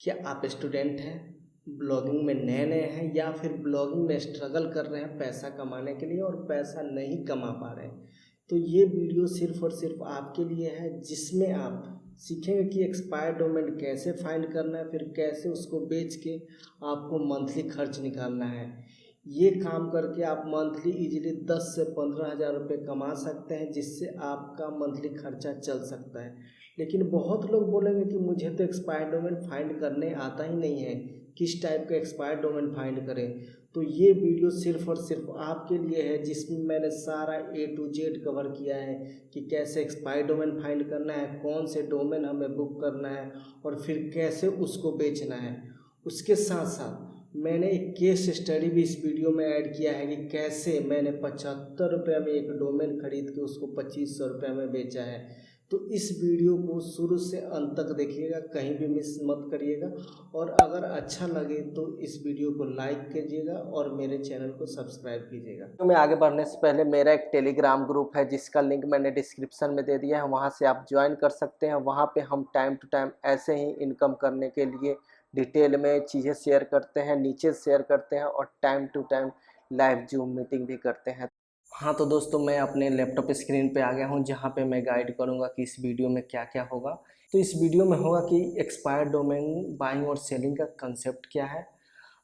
क्या आप स्टूडेंट हैं, ब्लॉगिंग में नए नए हैं या फिर ब्लॉगिंग में स्ट्रगल कर रहे हैं पैसा कमाने के लिए और पैसा नहीं कमा पा रहे हैं? तो ये वीडियो सिर्फ़ और सिर्फ आपके लिए है, जिसमें आप सीखेंगे कि एक्सपायर्ड डोमेन कैसे फाइंड करना है, फिर कैसे उसको बेच के आपको मंथली खर्च निकालना है। ये काम करके आप मंथली इजीली 10 से 15 हज़ार रुपये कमा सकते हैं, जिससे आपका मंथली खर्चा चल सकता है। लेकिन बहुत लोग बोलेंगे कि मुझे तो एक्सपायर्ड डोमेन फाइंड करने आता ही नहीं है, किस टाइप का एक्सपायर्ड डोमेन फाइंड करें। तो ये वीडियो सिर्फ़ और सिर्फ आपके लिए है, जिसमें मैंने सारा A to Z कवर किया है कि कैसे एक्सपायर्ड डोमेन फाइंड करना है, कौन से डोमेन हमें बुक करना है और फिर कैसे उसको बेचना है। उसके साथ साथ मैंने एक केस स्टडी भी इस वीडियो में ऐड किया है कि कैसे मैंने 75 रुपये में एक डोमेन खरीद के उसको 2500 रुपये में बेचा है। तो इस वीडियो को शुरू से अंत तक देखिएगा, कहीं भी मिस मत करिएगा। और अगर अच्छा लगे तो इस वीडियो को लाइक कीजिएगा और मेरे चैनल को सब्सक्राइब कीजिएगा। तो मैं आगे बढ़ने से पहले मेरा एक टेलीग्राम ग्रुप है, जिसका लिंक मैंने डिस्क्रिप्शन में दे दिया है, वहाँ से आप ज्वाइन कर सकते हैं। वहाँ पे हम टाइम टू टाइम ऐसे ही इनकम करने के लिए डिटेल में चीज़ें शेयर करते हैं, नीचे शेयर करते हैं और time to time live Zoom meeting भी करते हैं। हाँ तो दोस्तों, मैं अपने लैपटॉप स्क्रीन पे आ गया हूँ, जहाँ पे मैं गाइड करूँगा कि इस वीडियो में क्या क्या होगा। तो इस वीडियो में होगा कि एक्सपायर्ड डोमेन बाइंग और सेलिंग का कंसेप्ट क्या है,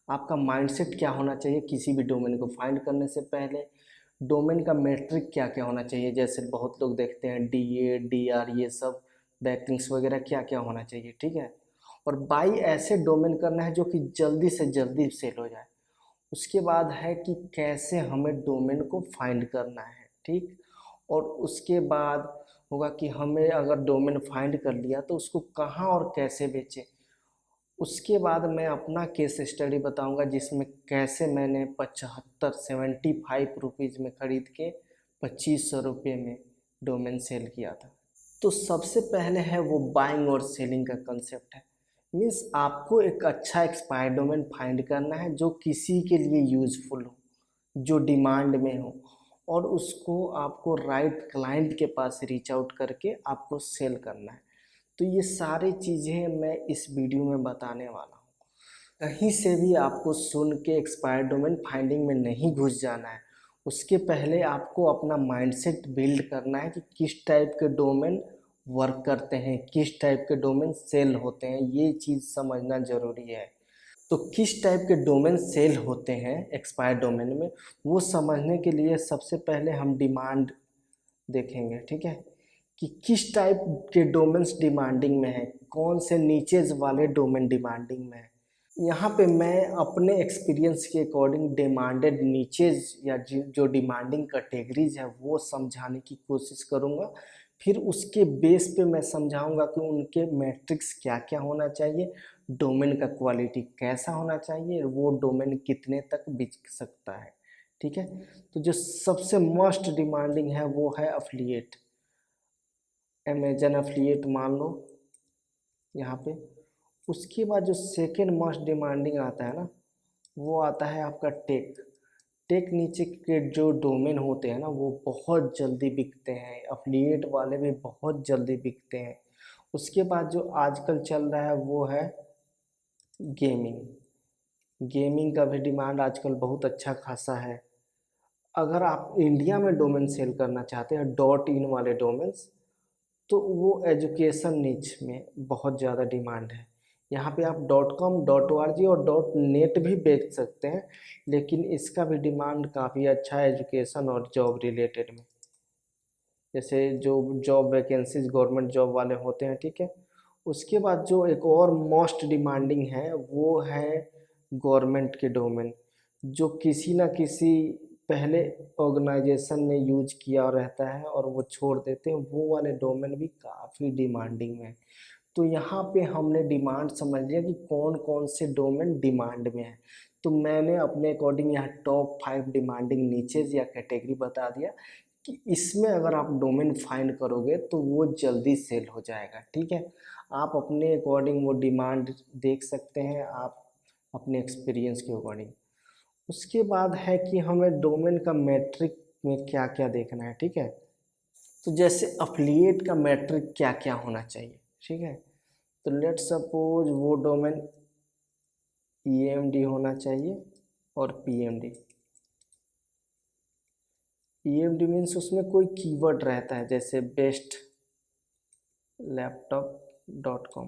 आपका माइंडसेट क्या होना चाहिए किसी भी डोमेन को फाइंड करने से पहले, डोमेन का मेट्रिक क्या क्या होना चाहिए, जैसे बहुत लोग देखते हैं DA DR ये सब बैकलिंक्स वगैरह क्या क्या होना चाहिए, ठीक है। और बाई ऐसे डोमेन करना है जो कि जल्दी से जल्दी सेल हो जाए। उसके बाद है कि कैसे हमें डोमेन को फाइंड करना है, ठीक। और उसके बाद होगा कि हमें अगर डोमेन फाइंड कर लिया तो उसको कहाँ और कैसे बेचें। उसके बाद मैं अपना केस स्टडी बताऊंगा, जिसमें कैसे मैंने 75 में ख़रीद के 2500 रुपये में डोमेन सेल किया था। तो सबसे पहले है वो बाइंग और सेलिंग का कंसेप्ट है। मीन्स आपको एक अच्छा एक्सपायर डोमेन फाइंड करना है जो किसी के लिए यूज़फुल हो, जो डिमांड में हो, और उसको आपको राइट क्लाइंट के पास रीच आउट करके आपको सेल करना है। तो ये सारी चीज़ें मैं इस वीडियो में बताने वाला हूँ। कहीं से भी आपको सुन के एक्सपायर्ड डोमेन फाइंडिंग में नहीं घुस जाना है। उसके पहले आपको अपना माइंडसेट बिल्ड करना है कि किस टाइप के डोमेन वर्क करते हैं, किस टाइप के डोमेन सेल होते हैं, ये चीज़ समझना ज़रूरी है। तो किस टाइप के डोमेन सेल होते हैं एक्सपायर्ड डोमेन में, वो समझने के लिए सबसे पहले हम डिमांड देखेंगे, ठीक है, कि किस टाइप के डोमेन्स डिमांडिंग में है, कौन से नीचेज वाले डोमेन डिमांडिंग में है। यहाँ पे मैं अपने एक्सपीरियंस के अकॉर्डिंग डिमांडेड नीचेज या जो डिमांडिंग कैटेगरीज है वो समझाने की कोशिश करूँगा। फिर उसके बेस पे मैं समझाऊँगा कि उनके मैट्रिक्स क्या क्या होना चाहिए, डोमेन का क्वालिटी कैसा होना चाहिए, वो डोमेन कितने तक बिक सकता है, ठीक है। तो जो सबसे मोस्ट डिमांडिंग है वो है अफिलिएट, अमेजन अफिलिएट मान लो यहाँ पे। उसके बाद जो सेकेंड मोस्ट डिमांडिंग आता है ना, वो आता है आपका टेक। टेक नीचे के जो डोमेन होते हैं ना, वो बहुत जल्दी बिकते हैं, अफिलिएट वाले भी बहुत जल्दी बिकते हैं। उसके बाद जो आजकल चल रहा है वो है गेमिंग। गेमिंग का भी डिमांड आजकल बहुत अच्छा खासा है। अगर आप इंडिया में डोमेन सेल करना चाहते हैं डॉट इन वाले डोमेन्स, तो वो एजुकेशन निच में बहुत ज़्यादा डिमांड है। यहाँ पे आप .com .org और .net भी बेच सकते हैं, लेकिन इसका भी डिमांड काफ़ी अच्छा है एजुकेशन और जॉब रिलेटेड में। जैसे जो जॉब वैकेंसीज गवर्नमेंट जॉब वाले होते हैं, ठीक है। उसके बाद जो एक और मोस्ट डिमांडिंग है वो है गवर्नमेंट के डोमेन, जो किसी ना किसी पहले ऑर्गेनाइजेशन ने यूज किया रहता है और वो छोड़ देते हैं, वो वाले डोमेन भी काफ़ी डिमांडिंग में है। तो यहाँ पे हमने डिमांड समझ लिया कि कौन कौन से डोमेन डिमांड में है। तो मैंने अपने अकॉर्डिंग यहाँ टॉप 5 डिमांडिंग नीचेज या कैटेगरी बता दिया कि इसमें अगर आप डोमेन फाइंड करोगे तो वो जल्दी सेल हो जाएगा, ठीक है। आप अपने अकॉर्डिंग वो डिमांड देख सकते हैं, आप अपने एक्सपीरियंस के अकॉर्डिंग। उसके बाद है कि हमें डोमेन का मैट्रिक में क्या क्या देखना है, ठीक है। तो जैसे अफिलिएट का मैट्रिक क्या क्या होना चाहिए, ठीक है। तो लेट सपोज वो डोमेन EMD होना चाहिए और PMD। EMD मीन्स उसमें कोई कीवर्ड रहता है, जैसे बेस्ट laptop.com,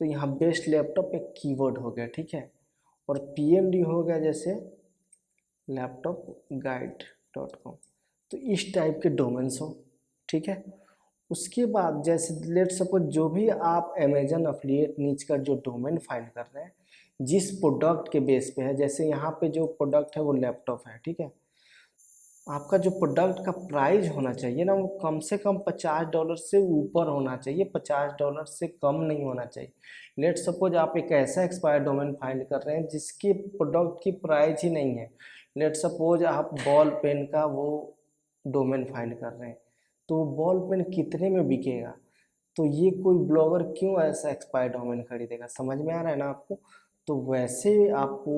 तो यहाँ बेस्ट लैपटॉप एक कीवर्ड हो गया, ठीक है। और PMD हो गया जैसे laptopguide.com, तो इस टाइप के डोमेन्स हो, ठीक है। उसके बाद जैसे लेट सपोज जो भी आप अमेजन अफिलिएट नीच का जो डोमेन फाइंड कर रहे हैं, जिस प्रोडक्ट के बेस पे है, जैसे यहाँ पे जो प्रोडक्ट है वो लैपटॉप है, ठीक है। आपका जो प्रोडक्ट का प्राइस होना चाहिए ना, वो कम से कम $50 से ऊपर होना चाहिए, $50 से कम नहीं होना चाहिए। लेट सपोज आप एक ऐसा एक्सपायर डोमेन फाइंड कर रहे हैं जिसकी प्रोडक्ट की प्राइस ही नहीं है। लेट सपोज आप बॉल पेन का वो डोमेन फाइंड कर रहे हैं, तो बॉल पेन कितने में बिकेगा, तो ये कोई ब्लॉगर क्यों ऐसा एक्सपायर डोमेन खरीदेगा, समझ में आ रहा है ना आपको। तो वैसे आपको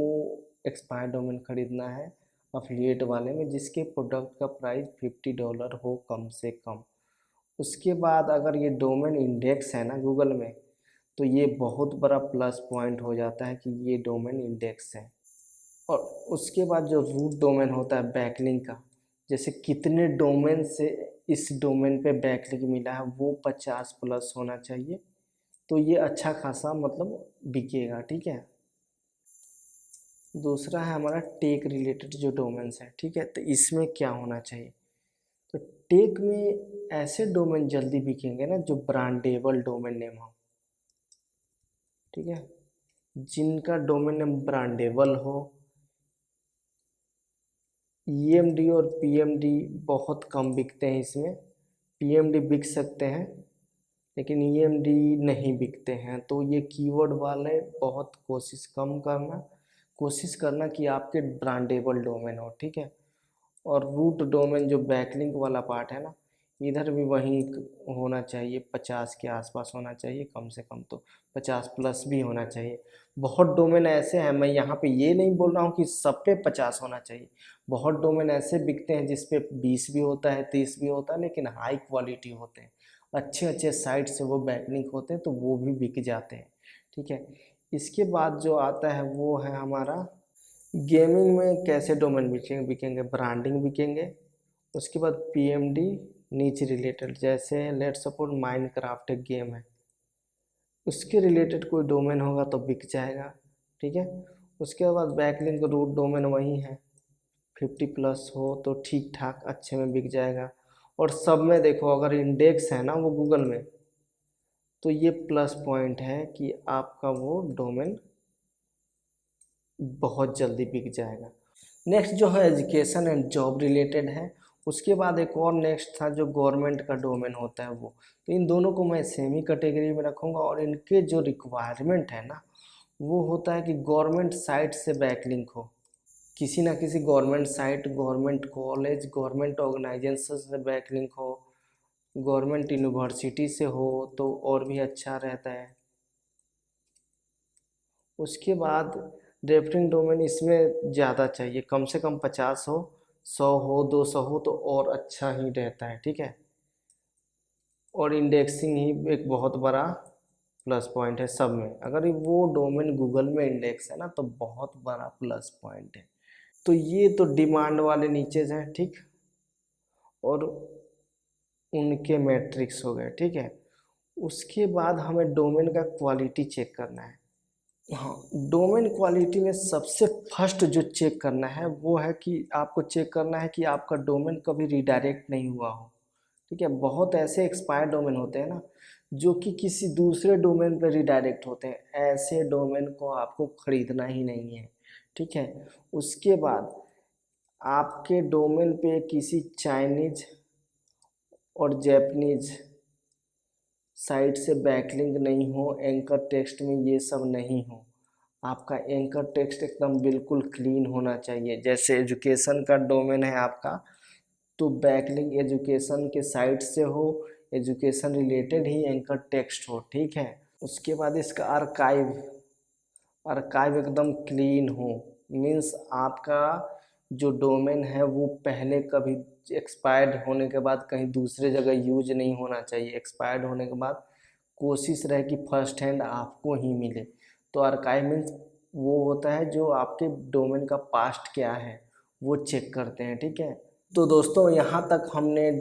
एक्सपायर डोमेन खरीदना है अफिलिएट वाले में, जिसके प्रोडक्ट का प्राइस $50 हो कम से कम। उसके बाद अगर ये डोमेन इंडेक्स है ना गूगल में, तो ये बहुत बड़ा प्लस पॉइंट हो जाता है कि ये डोमेन इंडेक्स है। और उसके बाद जो रूट डोमेन होता है बैकलिंक का, जैसे कितने डोमेन से इस डोमेन पे बैकलिंक मिला है, वो 50+ होना चाहिए, तो ये अच्छा खासा मतलब बिकेगा, ठीक है। दूसरा है हमारा टेक रिलेटेड जो डोमेन्स है, ठीक है। तो इसमें क्या होना चाहिए, तो टेक में ऐसे डोमेन जल्दी बिकेंगे ना जो ब्रांडेबल डोमेन नेम हो, ठीक है। जिनका डोमेन नेम ब्रांडेबल हो। EMD और PMD बहुत कम बिकते हैं इसमें, PMD बिक सकते हैं लेकिन EMD नहीं बिकते हैं। तो ये कीवर्ड वाले बहुत कोशिश करना कि आपके ब्रांडेबल डोमेन हो, ठीक है। और रूट डोमेन जो बैकलिंक वाला पार्ट है ना, इधर भी वही होना चाहिए, 50 के आसपास होना चाहिए कम से कम, तो 50+ भी होना चाहिए। बहुत डोमेन ऐसे हैं, मैं यहाँ पे ये नहीं बोल रहा हूँ कि सब पे 50 होना चाहिए। बहुत डोमेन ऐसे बिकते हैं जिस पे 20 भी होता है, 30 भी होता है, लेकिन हाई क्वालिटी होते हैं, अच्छे अच्छे साइट से वो बैकलिंक होते हैं, तो वो भी बिक जाते हैं, ठीक है। इसके बाद जो आता है वो है हमारा गेमिंग में कैसे डोमेन बिकेंगे, ब्रांडिंग बिकेंगे। उसके बाद PMD नीच रिलेटेड, जैसे लेट सपोज माइनक्राफ्ट एक गेम है, उसके रिलेटेड कोई डोमेन होगा तो बिक जाएगा, ठीक है। उसके बाद बैकलिंक रूट डोमेन वही है, 50+ हो तो ठीक ठाक अच्छे में बिक जाएगा। और सब में देखो अगर इंडेक्स है ना वो गूगल में, तो ये प्लस पॉइंट है कि आपका वो डोमेन बहुत जल्दी बिक जाएगा। नेक्स्ट जो है एजुकेशन एंड जॉब रिलेटेड है। उसके बाद एक और नेक्स्ट था जो गवर्नमेंट का डोमेन होता है वो, तो इन दोनों को मैं सेम ही कैटेगरी में रखूँगा। और इनके जो रिक्वायरमेंट है ना, वो होता है कि गवर्नमेंट साइट से बैकलिंक हो, किसी ना किसी government site, government college, government organisation से बैकलिंक हो, गवर्नमेंट यूनिवर्सिटी से हो तो और भी अच्छा रहता है। उसके बाद रेफरिंग डोमेन इसमें ज़्यादा चाहिए, कम से कम 50 हो, 100 हो, 200 हो तो और अच्छा ही रहता है, ठीक है। और इंडेक्सिंग ही एक बहुत बड़ा प्लस पॉइंट है सब में, अगर वो डोमेन गूगल में इंडेक्स है ना तो बहुत बड़ा प्लस पॉइंट है। तो ये तो डिमांड वाले नीचेज हैं, ठीक। और उनके मैट्रिक्स हो गए, ठीक है। उसके बाद हमें डोमेन का क्वालिटी चेक करना है। हाँ, डोमेन क्वालिटी में सबसे फर्स्ट जो चेक करना है वो है कि आपको चेक करना है कि आपका डोमेन कभी रिडायरेक्ट नहीं हुआ हो, ठीक है। बहुत ऐसे एक्सपायर डोमेन होते हैं ना जो कि किसी दूसरे डोमेन पर रिडायरेक्ट होते हैं, ऐसे डोमेन को आपको खरीदना ही नहीं है, ठीक है। उसके बाद आपके डोमेन पे किसी चाइनीज और जैपनीज साइट से बैकलिंक नहीं हो, एंकर टेक्स्ट में ये सब नहीं हो, आपका एंकर टेक्स्ट एकदम बिल्कुल क्लीन होना चाहिए। जैसे एजुकेशन का डोमेन है आपका, तो बैकलिंक एजुकेशन के साइट से हो, एजुकेशन रिलेटेड ही एंकर टेक्स्ट हो, ठीक है। उसके बाद इसका आर्काइव एकदम क्लीन हो, मीन्स आपका जो डोमेन है वो पहले कभी एक्सपायर्ड होने के बाद कहीं दूसरे जगह यूज नहीं होना चाहिए, एक्सपायर्ड होने के बाद कोशिश रहे कि फर्स्ट हैंड आपको ही मिले। तो आर्काइव मीन्स वो होता है जो आपके डोमेन का पास्ट क्या है वो चेक करते हैं, ठीक है। तो दोस्तों यहाँ तक हमने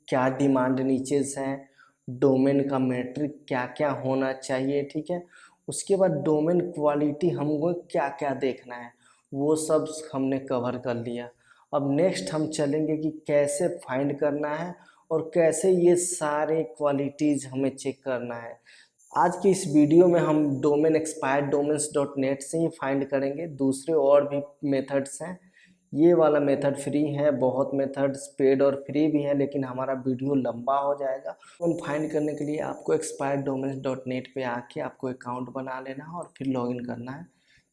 क्या डिमांड नीचेस हैं, डोमेन का मैट्रिक क्या क्या होना चाहिए, ठीक है। उसके बाद डोमेन क्वालिटी हमको क्या क्या देखना है वो सब हमने कवर कर लिया। अब नेक्स्ट हम चलेंगे कि कैसे फाइंड करना है और कैसे ये सारे क्वालिटीज़ हमें चेक करना है। आज की इस वीडियो में हम डोमेन expireddomains.net से ही फाइंड करेंगे। दूसरे और भी मेथड्स हैं, ये वाला मेथड फ्री है, बहुत मेथड्स पेड और फ्री भी है, लेकिन हमारा वीडियो लंबा हो जाएगा। डोमेन फाइंड करने के लिए आपको expireddomains.net पे आके आपको अकाउंट बना लेना है और फिर लॉगिन करना है।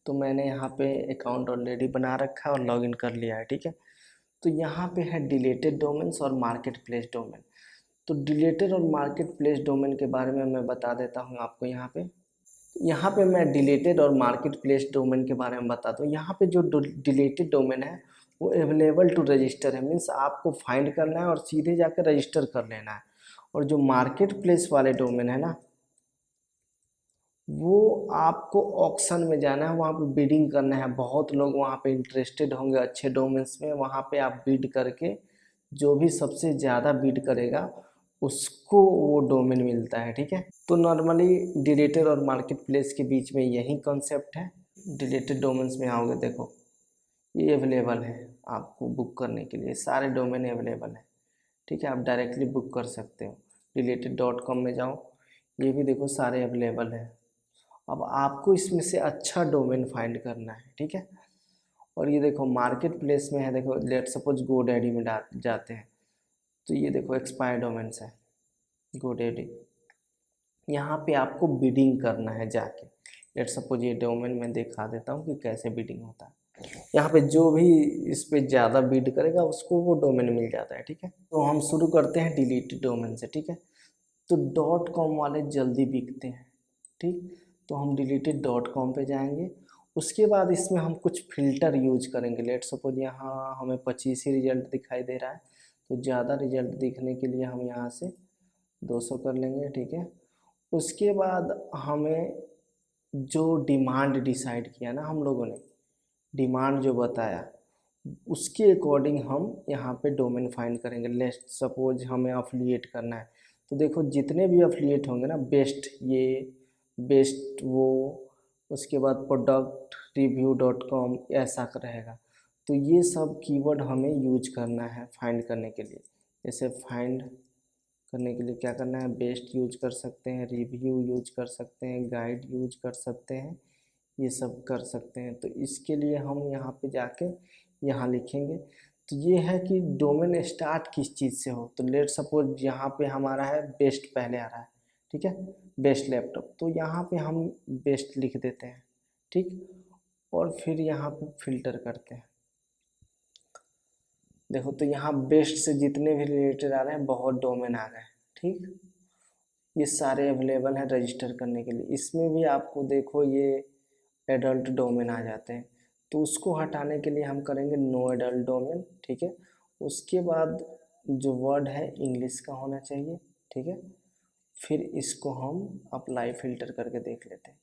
तो मैंने यहाँ पे अकाउंट ऑलरेडी बना रखा है और लॉगिन कर लिया है, ठीक है। तो यहाँ पे है डिलीटेड डोमेन्स और मार्केट प्लेस डोमेन। तो डिलीटेड और मार्केट प्लेस डोमेन के बारे में मैं बता देता हूँ आपको। यहाँ पे मैं डिलीटेड और मार्केट प्लेस डोमेन के बारे में बताता हूँ। यहाँ पे जो डिलीटेड डोमेन है वो अवेलेबल टू रजिस्टर है, मीन्स आपको फाइंड करना है और सीधे जाकर रजिस्टर कर लेना है। और जो मार्केट प्लेस वाले डोमेन है ना, वो आपको ऑक्शन में जाना है, वहाँ पे बिडिंग करना है। बहुत लोग वहाँ पे इंटरेस्टेड होंगे अच्छे डोमेन्स में, वहाँ पे आप बिड करके जो भी सबसे ज़्यादा बिड करेगा उसको वो डोमेन मिलता है, ठीक है। तो नॉर्मली डिलीटेड और मार्केट प्लेस के बीच में यही कॉन्सेप्ट है। डिलीटेड डोमेन्स में आओगे, देखो ये अवेलेबल है आपको बुक करने के लिए, सारे डोमेन अवेलेबल है, ठीक है। आप डायरेक्टली बुक कर सकते हो। related.com में जाओ, ये भी देखो सारे अवेलेबल है। अब आपको इसमें से अच्छा डोमेन फाइंड करना है, ठीक है। और ये देखो मार्केट प्लेस में है, देखो लेट सपोज GoDaddy में जाते हैं, तो ये देखो एक्सपायर डोमेन्स है GoDaddy। यहाँ पे आपको बिडिंग करना है जाके। लेट सपोज ये डोमेन में दिखा देता हूँ कि कैसे बिडिंग होता है। यहाँ पे जो भी इस पे ज़्यादा बिड करेगा उसको वो डोमेन मिल जाता है, ठीक है। तो हम शुरू करते हैं डिलीटेड डोमेन से, ठीक है। तो .com वाले जल्दी बिकते हैं, ठीक। तो हम डिलीटेड.com पे जाएंगे। उसके बाद इसमें हम कुछ फ़िल्टर यूज करेंगे। लेट सपोज यहाँ हमें 25 ही रिजल्ट दिखाई दे रहा है, तो ज़्यादा रिजल्ट दिखने के लिए हम यहाँ से 200 कर लेंगे, ठीक है। उसके बाद हमें जो डिमांड डिसाइड किया ना हम लोगों ने, डिमांड जो बताया उसके अकॉर्डिंग हम यहाँ पे डोमेन फाइंड करेंगे। लेट सपोज हमें अफिलिएट करना है, तो देखो जितने भी अफिलिएट होंगे ना, बेस्ट ये, बेस्ट वो, उसके बाद productreview.com ऐसा रहेगा। तो ये सब कीवर्ड हमें यूज करना है फाइंड करने के लिए। जैसे फाइंड करने के लिए क्या करना है, बेस्ट यूज कर सकते हैं, रिव्यू यूज कर सकते हैं, गाइड यूज कर सकते हैं, ये सब कर सकते हैं। तो इसके लिए हम यहाँ पे जाके यहाँ लिखेंगे। तो ये है कि डोमेन स्टार्ट किस चीज़ से हो। तो लेट सपोज यहाँ पे हमारा है बेस्ट पहले आ रहा है, ठीक है, बेस्ट लैपटॉप, तो यहाँ पे हम बेस्ट लिख देते हैं, ठीक। और फिर यहाँ पे फिल्टर करते हैं। देखो तो यहाँ बेस्ट से जितने भी रिलेटेड आ रहे हैं बहुत डोमेन आ रहे हैं, ठीक। ये सारे अवेलेबल हैं रजिस्टर करने के लिए। इसमें भी आपको देखो ये एडल्ट डोमेन आ जाते हैं, तो उसको हटाने के लिए हम करेंगे नो एडल्ट डोमेन, ठीक है। उसके बाद जो वर्ड है इंग्लिश का होना चाहिए, ठीक है। फिर इसको हम अप्लाई फ़िल्टर करके देख लेते हैं।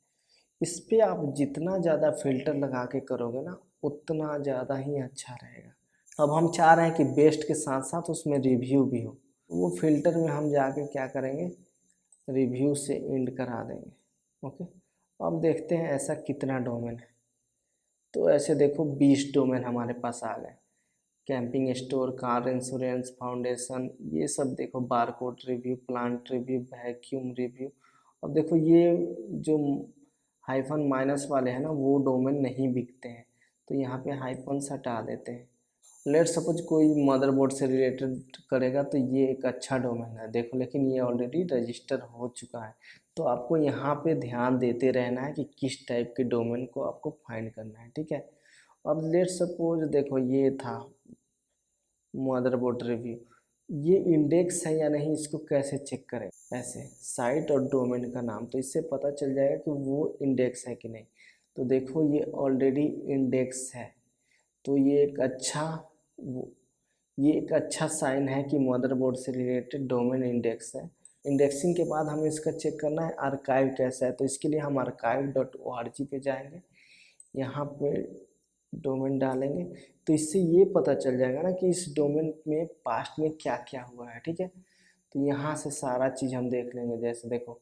इस पर आप जितना ज़्यादा फ़िल्टर लगा के करोगे ना उतना ज़्यादा ही अच्छा रहेगा। अब हम चाह रहे हैं कि बेस्ट के साथ साथ उसमें रिव्यू भी हो, वो फ़िल्टर में हम जाके क्या करेंगे, रिव्यू से एंड करा देंगे, ओके। अब देखते हैं ऐसा कितना डोमेन है। तो ऐसे देखो 20 डोमेन हमारे पास आ गए। Camping store, car insurance, foundation, ये सब देखो, barcode review, plant review, vacuum review. अब देखो ये जो हाइफन माइनस वाले हैं ना वो डोमेन नहीं बिकते हैं, तो यहाँ पे हाइफन हटा देते हैं। लेट सपोज कोई मदरबोर्ड से रिलेटेड करेगा तो ये एक अच्छा डोमेन है देखो, लेकिन ये ऑलरेडी रजिस्टर हो चुका है। तो आपको यहाँ पे ध्यान देते रहना है कि किस टाइप के डोमेन को आपको फाइंड करना है, ठीक है। अब लेट सपोज देखो ये था मदरबोर्ड रिव्यू, ये इंडेक्स है या नहीं इसको कैसे चेक करें, ऐसे साइट और डोमेन का नाम, तो इससे पता चल जाएगा कि वो इंडेक्स है कि नहीं। तो देखो ये ऑलरेडी इंडेक्स है, तो ये एक अच्छा साइन है कि मदरबोर्ड से रिलेटेड डोमेन इंडेक्स है। इंडेक्सिंग के बाद हमें इसका चेक करना है आर्काइव कैसा है। तो इसके लिए हम archive.org पे जाएंगे, यहाँ पे डोमेन डालेंगे तो इससे ये पता चल जाएगा ना कि इस डोमेन में पास्ट में क्या क्या हुआ है। ठीक है, तो यहाँ से सारा चीज़ हम देख लेंगे। जैसे देखो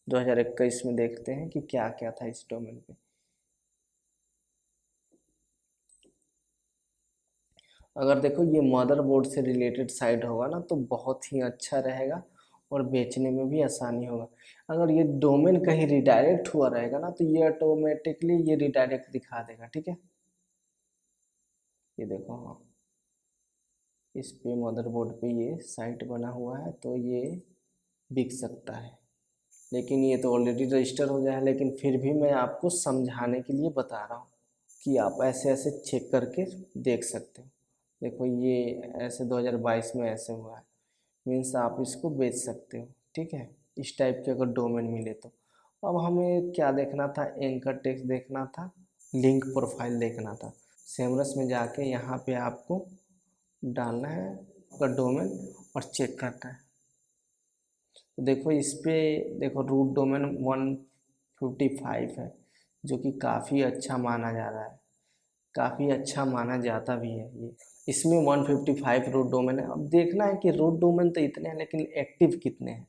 2021 में देखते हैं कि क्या क्या था इस डोमेन पे। अगर देखो ये मदरबोर्ड से रिलेटेड साइट होगा ना तो बहुत ही अच्छा रहेगा और बेचने में भी आसानी होगा। अगर ये डोमेन कहीं रिडायरेक्ट हुआ रहेगा ना तो ये ऑटोमेटिकली ये रिडायरेक्ट दिखा देगा। ठीक है, ये देखो, हाँ इस पे मदरबोर्ड पे ये साइट बना हुआ है तो ये बिक सकता है, लेकिन ये तो ऑलरेडी रजिस्टर हो गया है। लेकिन फिर भी मैं आपको समझाने के लिए बता रहा हूँ कि आप ऐसे ऐसे चेक करके देख सकते हो। देखो ये ऐसे 2022 में ऐसे हुआ है, मीन्स आप इसको बेच सकते हो। ठीक है, इस टाइप के अगर डोमेन मिले तो। अब हमें क्या देखना था, एंकर टेक्स्ट देखना था, लिंक प्रोफाइल देखना था। सेमरस में जाके यहाँ पे आपको डालना है आपका डोमेन और चेक करना है। तो देखो इस पे देखो रूट डोमेन 155 है, जो कि काफ़ी अच्छा माना जा रहा है, काफ़ी अच्छा माना जाता भी है। ये इसमें 155 रूट डोमेन है। अब देखना है कि रूट डोमेन तो इतने हैं लेकिन एक्टिव कितने हैं।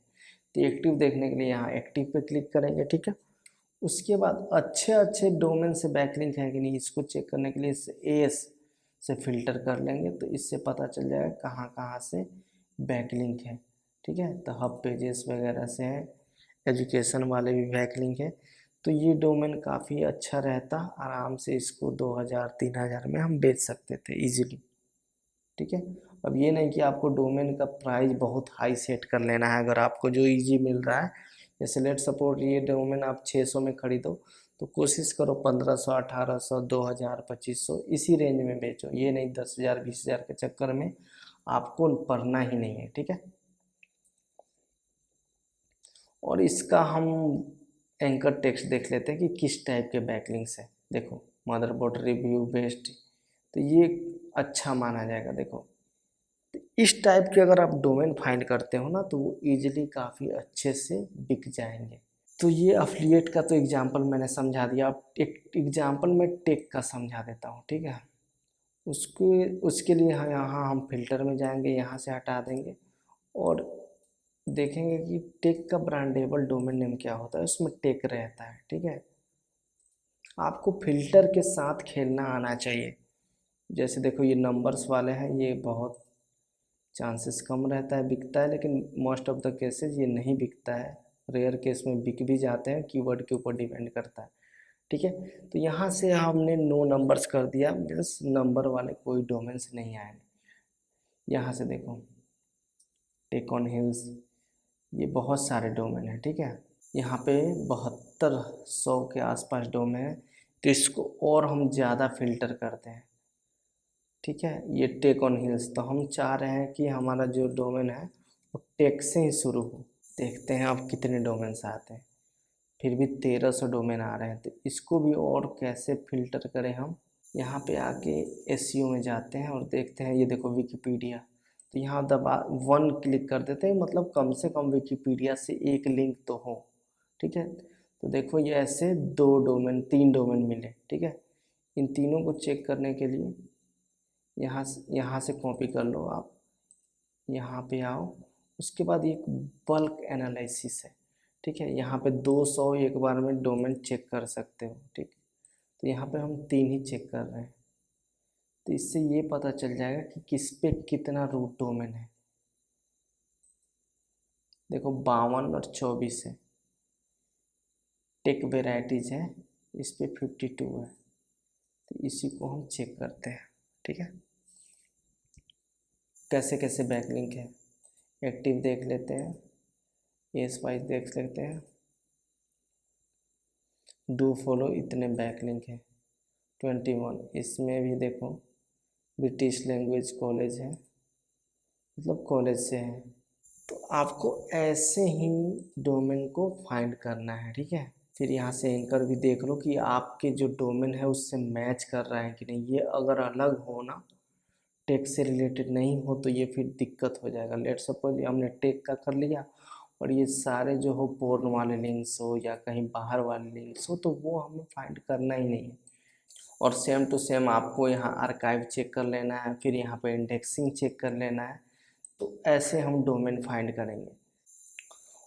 तो एक्टिव देखने के लिए यहाँ एक्टिव पे क्लिक करेंगे। ठीक है, उसके बाद अच्छे अच्छे डोमेन से बैकलिंक है कि नहीं इसको चेक करने के लिए इस एएस से फिल्टर कर लेंगे तो इससे पता चल जाएगा कहाँ कहाँ से बैकलिंक है। ठीक है, तो हब पेजेस वगैरह से है, एजुकेशन वाले भी बैकलिंक है। तो ये डोमेन काफ़ी अच्छा रहता, आराम से इसको 2000-3000 में हम बेच सकते थे इजीली। ठीक है, अब ये नहीं कि आपको डोमेन का प्राइस बहुत हाई सेट कर लेना है। अगर आपको जो इजी मिल रहा है, जैसे लेट सपोर्ट ये डोमेन आप 600 में खरीदो तो कोशिश करो 1500, 1800, 2000, 2500 इसी रेंज में बेचो। ये नहीं 10,000, 20,000 के चक्कर में आपको पढ़ना ही नहीं है। ठीक है, और इसका हम एंकर टेक्स्ट देख लेते हैं कि किस टाइप के बैकलिंक्स है। देखो मदरबोर्ड रिव्यू बेस्ड, तो ये अच्छा माना जाएगा। देखो तो इस टाइप के अगर आप डोमेन फाइंड करते हो ना तो वो इजीली काफ़ी अच्छे से बिक जाएंगे। तो ये अफिलिएट का तो एग्जांपल मैंने समझा दिया। अब एक एग्जांपल मैं टेक का समझा देता हूँ। ठीक है, उसको उसके लिए यहाँ हम फिल्टर में जाएंगे, यहाँ से हटा देंगे और देखेंगे कि टेक का ब्रांडेबल डोमेन नेम क्या होता है, उसमें टेक रहता है। ठीक है, आपको फिल्टर के साथ खेलना आना चाहिए। जैसे देखो ये नंबर्स वाले हैं, ये बहुत चांसेस कम रहता है बिकता है, लेकिन मोस्ट ऑफ द केसेस ये नहीं बिकता है। रेयर केस में बिक भी जाते हैं, कीवर्ड के ऊपर डिपेंड करता है। ठीक है, तो यहाँ से हमने नो नंबर्स कर दिया, मीन्स नंबर वाले कोई डोमेन्स नहीं आए। यहाँ से देखो टेक ऑन हिल्स, ये बहुत सारे डोमेन हैं। ठीक है, यहाँ पे 7200 के आसपास डोमेन है, तो इसको और हम ज़्यादा फिल्टर करते हैं। ठीक है, ये टेक ऑन हिल्स, तो हम चाह रहे हैं कि हमारा जो डोमेन है वो टेक से ही शुरू हो। देखते हैं अब कितने डोमेन्स आते हैं, फिर भी 1300 डोमेन आ रहे हैं। तो इसको भी और कैसे फिल्टर करें हम, यहाँ पे आके एसईओ में जाते हैं और देखते हैं। ये देखो विकिपीडिया, तो यहाँ दबा 1 क्लिक कर देते हैं, मतलब कम से कम विकिपीडिया से एक लिंक तो हो। ठीक है, तो देखो ये ऐसे 3 डोमेन मिले। ठीक है, इन तीनों को चेक करने के लिए यहाँ से कॉपी कर लो आप, यहाँ पे आओ। उसके बाद एक बल्क एनालिसिस है। ठीक है, यहाँ पे 200 एक बार में डोमेन चेक कर सकते हो। ठीक, तो यहाँ पे हम 3 ही चेक कर रहे हैं, तो इससे ये पता चल जाएगा कि किस पे कितना रूट डोमेन है। देखो 52 और 24 है, टेक वेराइटीज है, इस पे 52 है। तो इसी को हम चेक करते हैं। ठीक है, कैसे कैसे बैकलिंक है, एक्टिव देख लेते हैं, एस वाइज देख लेते हैं, डू फॉलो इतने बैकलिंक है 21। इसमें भी देखो ब्रिटिश लैंग्वेज कॉलेज है, मतलब कॉलेज से है। तो आपको ऐसे ही डोमेन को फाइंड करना है। ठीक है, फिर यहाँ से एंकर भी देख लो कि आपके जो डोमेन है उससे मैच कर रहा है कि नहीं। ये अगर अलग हो ना, टेक से रिलेटेड नहीं हो, तो ये फिर दिक्कत हो जाएगा। लेट सपोज हमने टेक का कर लिया और ये सारे जो हो पोर्न वाले लिंक्स हो या कहीं बाहर वाले लिंक्स हो तो वो हमें फाइंड करना ही नहीं है। और सेम टू सेम आपको यहाँ आर्काइव चेक कर लेना है, फिर यहाँ पे इंडेक्सिंग चेक कर लेना है। तो ऐसे हम डोमेन फाइंड करेंगे।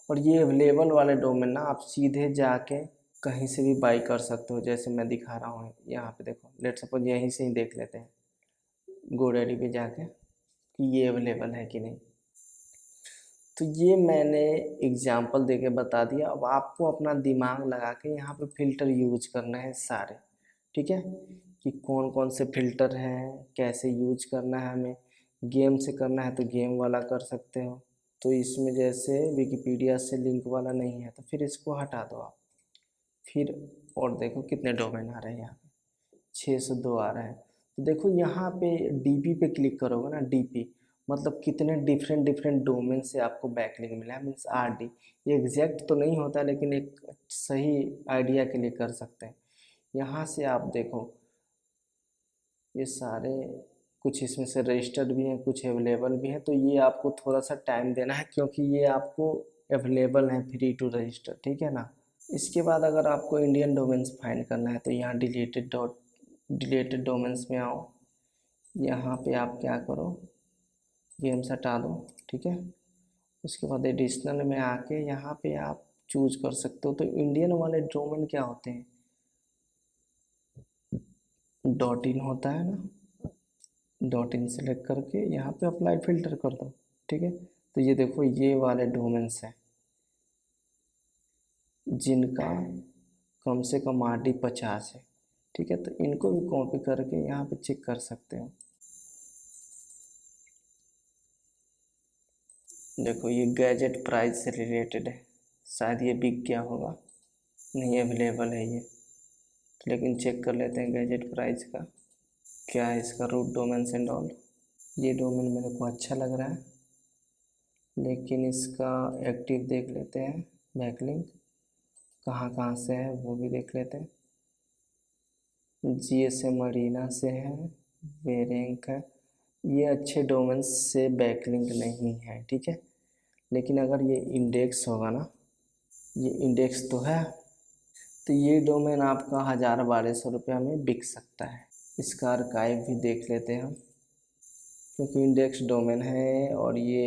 और ये अवेलेबल वाले डोमेन ना आप सीधे जाके कहीं से भी बाई कर सकते हो, जैसे मैं दिखा रहा हूँ यहाँ पे देखो। लेट सपोज यहीं से ही देख लेते हैं गोडैडी पे जाके कि ये अवेलेबल है कि नहीं। तो ये मैंने एग्जांपल देके बता दिया। अब आपको अपना दिमाग लगा के यहाँ पे फ़िल्टर यूज करना है सारे, ठीक है, कि कौन कौन से फ़िल्टर हैं, कैसे यूज करना है। हमें गेम से करना है तो गेम वाला कर सकते हो। तो इसमें जैसे विकिपीडिया से लिंक वाला नहीं है तो फिर इसको हटा दो आप। फिर और देखो कितने डोमेन आ रहे हैं यहाँ पे, 602 आ रहे हैं। तो देखो यहाँ पे डीपी पे क्लिक करोगे ना, डीपी मतलब कितने डिफरेंट डिफरेंट डोमेन से आपको बैकलिंक मिला है, मीन्स आरडी। ये एग्जैक्ट तो नहीं होता लेकिन एक सही आइडिया के लिए कर सकते हैं। यहाँ से आप देखो ये सारे, कुछ इसमें से रजिस्टर्ड भी हैं, कुछ अवेलेबल भी हैं। तो ये आपको थोड़ा सा टाइम देना है क्योंकि ये आपको अवेलेबल है फ्री टू रजिस्टर, ठीक है ना। इसके बाद अगर आपको इंडियन डोमेन्स फाइंड करना है तो यहाँ डिलीटेड डोमेन्स में आओ। यहाँ पे आप क्या करो, गेम्स हटा दो, ठीक है। उसके बाद एडिशनल में आके यहाँ पे आप चूज कर सकते हो। तो इंडियन वाले डोमेन क्या होते हैं, .in होता है ना, .in सेलेक्ट करके यहाँ पे अप्लाई फिल्टर कर दो, ठीक है। तो ये देखो ये वाले डोमेन्स हैं जिनका कम से कम RD 50 है, ठीक है। तो इनको भी कॉपी करके यहाँ पे चेक कर सकते हो। देखो ये गैजेट प्राइस से रिलेटेड है, शायद ये बिक गया होगा, नहीं अवेलेबल है ये। लेकिन चेक कर लेते हैं गैजेट प्राइस का क्या है, इसका रूट डोमेन्स एंड ऑल। ये डोमेन मेरे को अच्छा लग रहा है लेकिन इसका एक्टिव देख लेते हैं, बैकलिंक कहाँ कहाँ से है वो भी देख लेते हैं। GSM अरीना से है, वेरेंक है। ये अच्छे डोमेन्स से बैकलिंक नहीं है, ठीक है। लेकिन अगर ये इंडेक्स होगा ना, ये इंडेक्स तो है, तो ये डोमेन आपका 1000-1200 रुपया में बिक सकता है। इसका आर्काइव भी देख लेते हैं हम, क्योंकि इंडेक्स डोमेन है और ये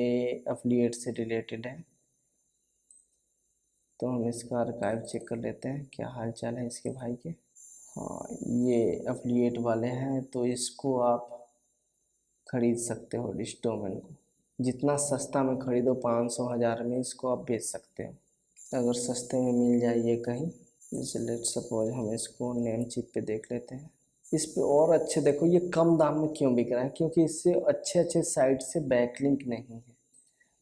एफिलिएट से रिलेटेड है। तो हम इसका आर्काइव चेक कर लेते हैं क्या हाल चाल है इसके भाई के। हाँ ये एफिलिएट वाले हैं तो इसको आप खरीद सकते हो। इस डोमेन को जितना सस्ता में खरीदो 500-1000 में इसको आप बेच सकते हो। अगर सस्ते में मिल जाए ये कहीं, जैसे लेट सपोज हम इसको नेम चिप पे देख लेते हैं। इस पे और अच्छे देखो ये कम दाम में क्यों बिक रहा है, क्योंकि इससे अच्छे अच्छे साइट से बैकलिंक नहीं है।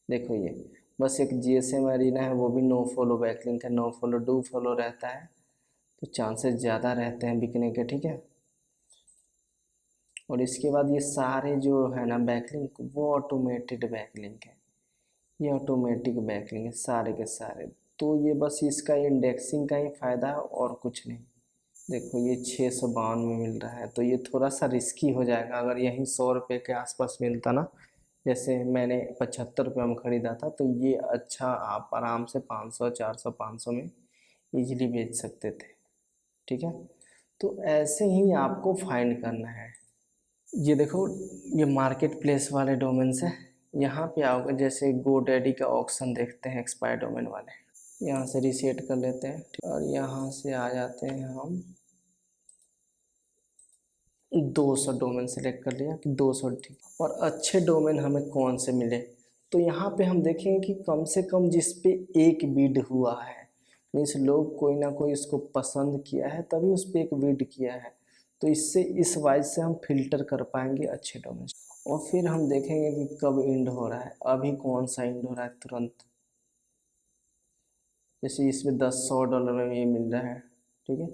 देखो ये बस एक GSM अरीना है, वो भी नो फॉलो बैकलिंक है, नो फॉलो डू फॉलो रहता है तो चांसेस ज़्यादा रहते हैं बिकने के, ठीक है। और इसके बाद ये सारे जो है ना बैकलिंक वो ऑटोमेटेड बैकलिंक है, ये ऑटोमेटिक बैकलिंक है सारे के सारे। तो ये बस इसका इंडेक्सिंग का ही फ़ायदा है और कुछ नहीं। देखो ये 652 में मिल रहा है तो ये थोड़ा सा रिस्की हो जाएगा। अगर यहीं 100 रुपये के आसपास मिलता ना, जैसे मैंने 75 रुपये में ख़रीदा था, तो ये अच्छा आप आराम से 500 400 500 में इजीली बेच सकते थे, ठीक है। तो ऐसे ही आपको फाइंड करना है। ये देखो ये मार्केट प्लेस वाले डोमेन्स है। यहाँ पे आओगे जैसे गोडैडी का ऑक्शन देखते हैं एक्सपायर डोमेन वाले, यहाँ से रीसेट कर लेते हैं और यहाँ से आ जाते हैं हम 200 डोमेन सेलेक्ट कर लिया कि 200, ठीक। और अच्छे डोमेन हमें कौन से मिले, तो यहाँ पे हम देखेंगे कि कम से कम जिस पे एक बिड हुआ है, मीन्स लोग कोई ना कोई इसको पसंद किया है तभी उस पर एक बिड किया है। तो इससे इस वाइज से हम फिल्टर कर पाएंगे अच्छे डोमेन। और फिर हम देखेंगे कि कब इंड हो रहा है, अभी कौन सा इंड हो रहा है तुरंत। जैसे इसमें $10-100 में ये मिल रहा है, ठीक है।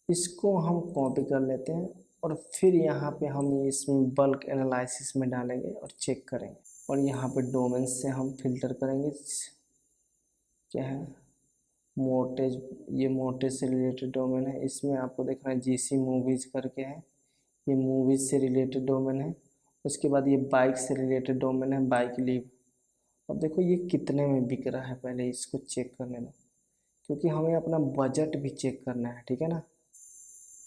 इसको हम कॉपी कर लेते हैं और फिर यहाँ पे हम इसमें बल्क एनालिसिस में डालेंगे और चेक करेंगे। और यहाँ पे डोमेन से हम फिल्टर करेंगे, क्या है मोटेज, ये मोटेज से रिलेटेड डोमेन है। इसमें आपको देखना है GC मूवीज़ करके है, ये मूवीज़ से रिलेटेड डोमेन है। उसके बाद ये बाइक से रिलेटेड डोमेन है, बाइक लिव। अब देखो ये कितने में बिक रहा है, पहले इसको चेक करने दो, क्योंकि हमें अपना बजट भी चेक करना है, ठीक है ना।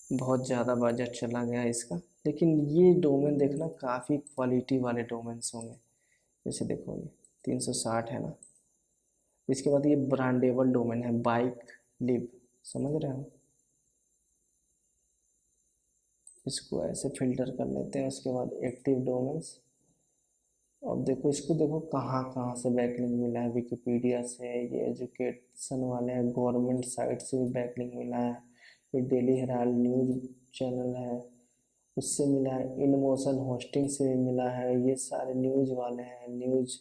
बहुत ज़्यादा बजट चला गया है इसका, लेकिन ये डोमेन देखना काफ़ी क्वालिटी वाले डोमेन्स होंगे। जैसे देखो ये 360 है ना। इसके बाद ये ब्रांडेबल डोमेन है, बाइक लिव, समझ रहे हो। इसको ऐसे फिल्टर कर लेते हैं। उसके बाद एक्टिव डोमेन्स। अब देखो इसको, देखो कहाँ कहाँ से बैकलिंक मिला है। विकिपीडिया से, ये एजुकेशन वाले हैं, गवर्नमेंट साइट से भी बैकलिंक मिला है। ये डेली हेराल्ड न्यूज चैनल है, उससे मिला है। इनमोशन होस्टिंग से भी मिला है। ये सारे न्यूज वाले हैं, न्यूज।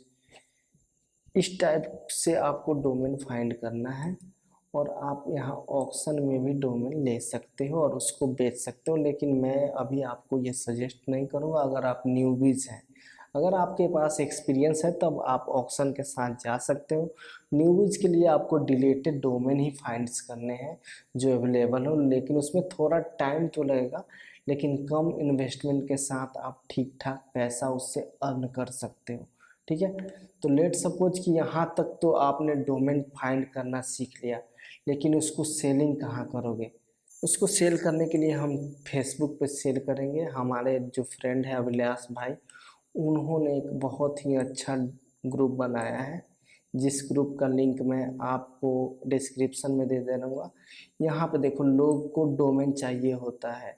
इस टाइप से आपको डोमेन फाइंड करना है, और आप यहाँ ऑक्शन में भी डोमेन ले सकते हो और उसको बेच सकते हो। लेकिन मैं अभी आपको ये सजेस्ट नहीं करूँगा अगर आप न्यूबीज हैं। अगर आपके पास एक्सपीरियंस है तब आप ऑक्शन के साथ जा सकते हो। न्यूबीज के लिए आपको डिलेटेड डोमेन ही फाइंड्स करने हैं जो अवेलेबल हो, लेकिन उसमें थोड़ा टाइम तो लगेगा, लेकिन कम इन्वेस्टमेंट के साथ आप ठीक ठाक पैसा उससे अर्न कर सकते हो, ठीक है। तो लेट सपोज कि यहाँ तक तो आपने डोमेन फाइंड करना सीख लिया, लेकिन उसको सेलिंग कहाँ करोगे। उसको सेल करने के लिए हम फेसबुक पे सेल करेंगे। हमारे जो फ्रेंड है अभिलाष भाई, उन्होंने एक बहुत ही अच्छा ग्रुप बनाया है, जिस ग्रुप का लिंक मैं आपको डिस्क्रिप्शन में दे दे दूँगा। यहाँ पे देखो, लोग को डोमेन चाहिए होता है,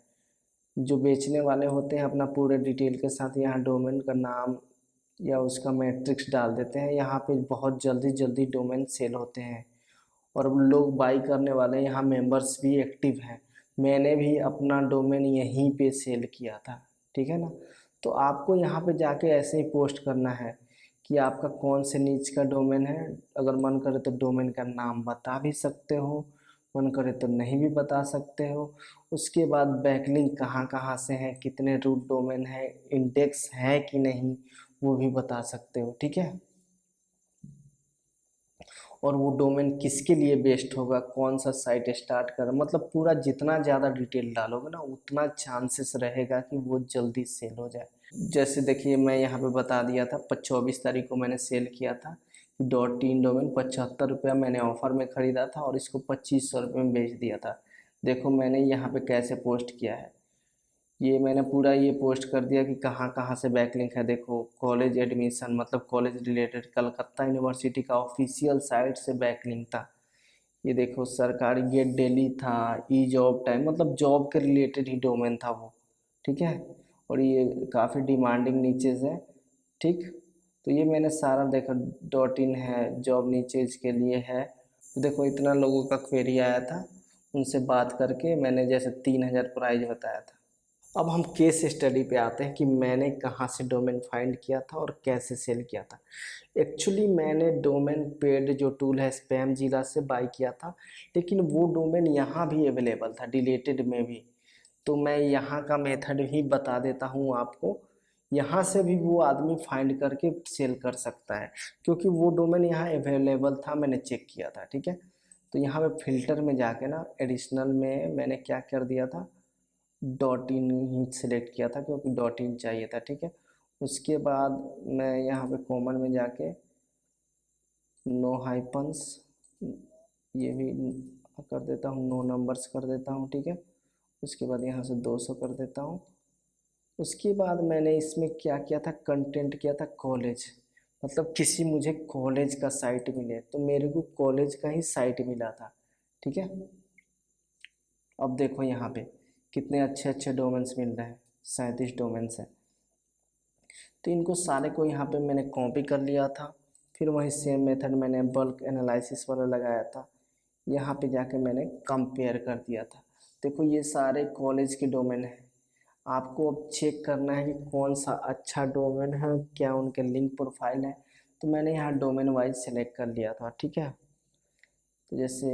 जो बेचने वाले होते हैं अपना पूरे डिटेल के साथ यहाँ डोमेन का नाम या उसका मैट्रिक्स डाल देते हैं। यहाँ पे बहुत जल्दी जल्दी डोमेन सेल होते हैं, और लोग बाई करने वाले यहाँ मेंबर्स भी एक्टिव हैं। मैंने भी अपना डोमेन यहीं पे सेल किया था, ठीक है ना। तो आपको यहाँ पे जाके ऐसे ही पोस्ट करना है कि आपका कौन से नीच का डोमेन है। अगर मन करे तो डोमेन का नाम बता भी सकते हो, मन करे तो नहीं भी बता सकते हो। उसके बाद बैकलिंक कहाँ कहाँ से हैं, कितने रूट डोमेन है, इंडेक्स है कि नहीं, वो भी बता सकते हो, ठीक है। और वो डोमेन किसके लिए बेस्ट होगा, कौन सा साइट स्टार्ट कर, मतलब पूरा जितना ज़्यादा डिटेल डालोगे ना उतना चांसेस रहेगा कि वो जल्दी सेल हो जाए। जैसे देखिए मैं यहाँ पे बता दिया था, 24 तारीख को मैंने सेल किया था। .in डोमेन 75 रुपया मैंने ऑफ़र में ख़रीदा था और इसको 2500 रुपये में बेच दिया था। देखो मैंने यहाँ पे कैसे पोस्ट किया है, ये मैंने पूरा ये पोस्ट कर दिया कि कहाँ कहाँ से बैकलिंक है। देखो कॉलेज एडमिशन, मतलब कॉलेज रिलेटेड, कलकत्ता यूनिवर्सिटी का ऑफिशियल साइट से बैकलिंक था। ये देखो सरकारी गेट डेली था, ई जॉब टाइम, मतलब जॉब के रिलेटेड ही डोमेन था वो, ठीक है। और ये काफ़ी डिमांडिंग नीचे से, ठीक। तो ये मैंने सारा देखा, .in है, जॉब नीचेज के लिए है। तो देखो इतना लोगों का क्वेरी आया था, उनसे बात करके मैंने जैसे 3000 प्राइस बताया था। अब हम केस स्टडी पे आते हैं कि मैंने कहाँ से डोमेन फाइंड किया था और कैसे सेल किया था। एक्चुअली मैंने डोमेन पेड जो टूल है स्पैम जिला से बाई किया था, लेकिन वो डोमेन यहाँ भी अवेलेबल था डिलेटेड में भी। तो मैं यहाँ का मेथड ही बता देता हूँ आपको, यहाँ से भी वो आदमी फाइंड करके सेल कर सकता है, क्योंकि वो डोमेन यहाँ अवेलेबल था, मैंने चेक किया था, ठीक है। तो यहाँ पे फिल्टर में जाके ना एडिशनल में मैंने क्या कर दिया था, .in ही सिलेक्ट किया था, क्योंकि .in चाहिए था, ठीक है। उसके बाद मैं यहाँ पे कॉमन में जाके नो हाइपन्स ये भी कर देता हूँ, नो नंबर्स कर देता हूँ, ठीक है। उसके बाद यहाँ से 200 कर देता हूँ। उसके बाद मैंने इसमें क्या किया था, कंटेंट किया था कॉलेज, मतलब किसी मुझे कॉलेज का साइट मिले, तो मेरे को कॉलेज का ही साइट मिला था, ठीक है। अब देखो यहाँ पे कितने अच्छे अच्छे डोमेन्स मिल रहे हैं, 37 डोमेन्स हैं। तो इनको सारे को यहाँ पे मैंने कॉपी कर लिया था, फिर वही सेम मेथड मैंने बल्क एनालिसिस वाला लगाया था, यहाँ पे जाके मैंने कंपेयर कर दिया था। देखो ये सारे कॉलेज के डोमेन हैं। आपको अब चेक करना है कि कौन सा अच्छा डोमेन है, क्या उनके लिंक प्रोफाइल है। तो मैंने यहाँ डोमेन वाइज सेलेक्ट कर लिया था, ठीक है। तो जैसे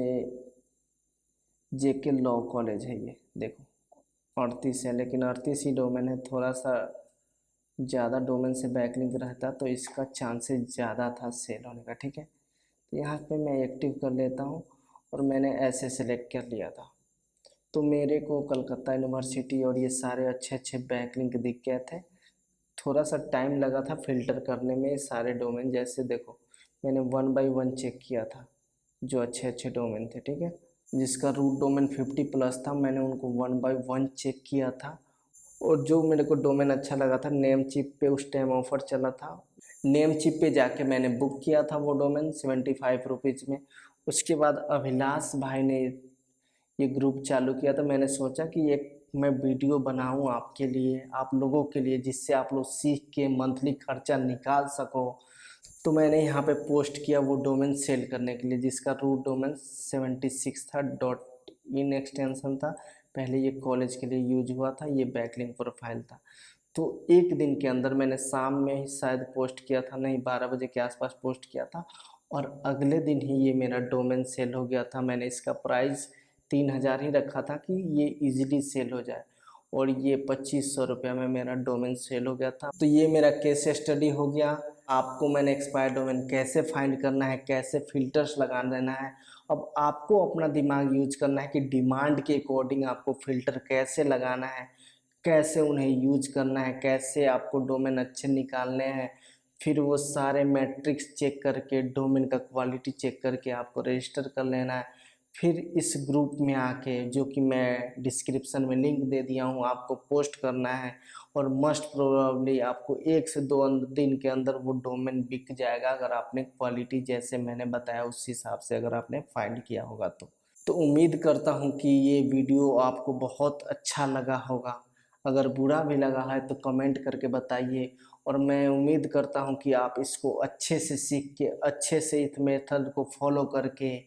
JK लॉ कॉलेज है, ये देखो 38 है, लेकिन 38 ही डोमेन है, थोड़ा सा ज़्यादा डोमेन से बैकलिंक रहता तो इसका चांसेस ज़्यादा था सेल होने का, ठीक है। तो यहाँ पे मैं एक्टिव कर लेता हूँ, और मैंने ऐसे सेलेक्ट कर लिया था। तो मेरे को कलकत्ता यूनिवर्सिटी और ये सारे अच्छे अच्छे बैकलिंक दिख गए थे। थोड़ा सा टाइम लगा था फिल्टर करने में सारे डोमेन, जैसे देखो मैंने 1 बाई 1 चेक किया था, जो अच्छे अच्छे डोमेन थे, ठीक है। जिसका रूट डोमेन 50+ था, मैंने उनको 1 बाई 1 चेक किया था। और जो मेरे को डोमेन अच्छा लगा था, नेम चिप पे उस टाइम ऑफर चला था, नेम चिप पे जाके मैंने बुक किया था वो डोमेन 75 रुपीज़ में। उसके बाद अभिलाष भाई ने ये ग्रुप चालू किया, तो मैंने सोचा कि एक मैं वीडियो बनाऊं आपके लिए, आप लोगों के लिए, जिससे आप लोग सीख के मंथली खर्चा निकाल सको। तो मैंने यहाँ पे पोस्ट किया वो डोमेन सेल करने के लिए, जिसका रूट डोमेन 76 था, .in एक्सटेंशन था। पहले ये कॉलेज के लिए यूज हुआ था, ये बैकलिंक प्रोफाइल था। तो एक दिन के अंदर मैंने शाम में ही शायद पोस्ट किया था, नहीं 12 बजे के आसपास पोस्ट किया था, और अगले दिन ही ये मेरा डोमेन सेल हो गया था। मैंने इसका प्राइस 3000 ही रखा था कि ये इजीली सेल हो जाए, और ये 2500 रुपये में मेरा डोमेन सेल हो गया था। तो ये मेरा केस स्टडी हो गया। आपको मैंने एक्सपायर डोमेन कैसे फाइंड करना है, कैसे फिल्टर्स लगा देना है। अब आपको अपना दिमाग यूज करना है कि डिमांड के अकॉर्डिंग आपको फ़िल्टर कैसे लगाना है, कैसे उन्हें यूज करना है, कैसे आपको डोमेन अच्छे निकालने हैं। फिर वो सारे मैट्रिक्स चेक करके, डोमेन का क्वालिटी चेक करके आपको रजिस्टर कर लेना है। फिर इस ग्रुप में आके, जो कि मैं डिस्क्रिप्शन में लिंक दे दिया हूँ, आपको पोस्ट करना है, और मस्ट प्रोबेबली आपको 1 से 2 दिन के अंदर वो डोमेन बिक जाएगा, अगर आपने क्वालिटी जैसे मैंने बताया उस हिसाब से अगर आपने फाइंड किया होगा तो उम्मीद करता हूँ कि ये वीडियो आपको बहुत अच्छा लगा होगा। अगर बुरा भी लगा है तो कमेंट करके बताइए, और मैं उम्मीद करता हूँ कि आप इसको अच्छे से सीख के, अच्छे से इस मेथड को फॉलो करके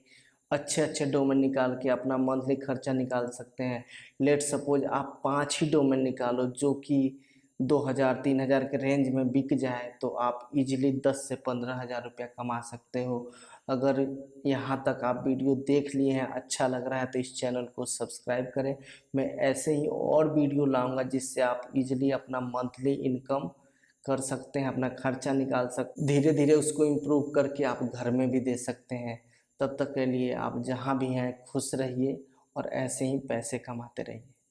अच्छे अच्छे डोमेन निकाल के अपना मंथली खर्चा निकाल सकते हैं। लेट सपोज आप 5 ही डोमेन निकालो जो कि 2000-3000 के रेंज में बिक जाए, तो आप इजीली 10 से 15,000 रुपया कमा सकते हो। अगर यहाँ तक आप वीडियो देख लिए हैं, अच्छा लग रहा है, तो इस चैनल को सब्सक्राइब करें। मैं ऐसे ही और वीडियो लाऊंगा जिससे आप इजीली अपना मंथली इनकम कर सकते हैं, अपना खर्चा निकाल सकते, धीरे धीरे उसको इम्प्रूव करके आप घर में भी दे सकते हैं। तब तक के लिए आप जहाँ भी हैं खुश रहिए, और ऐसे ही पैसे कमाते रहिए।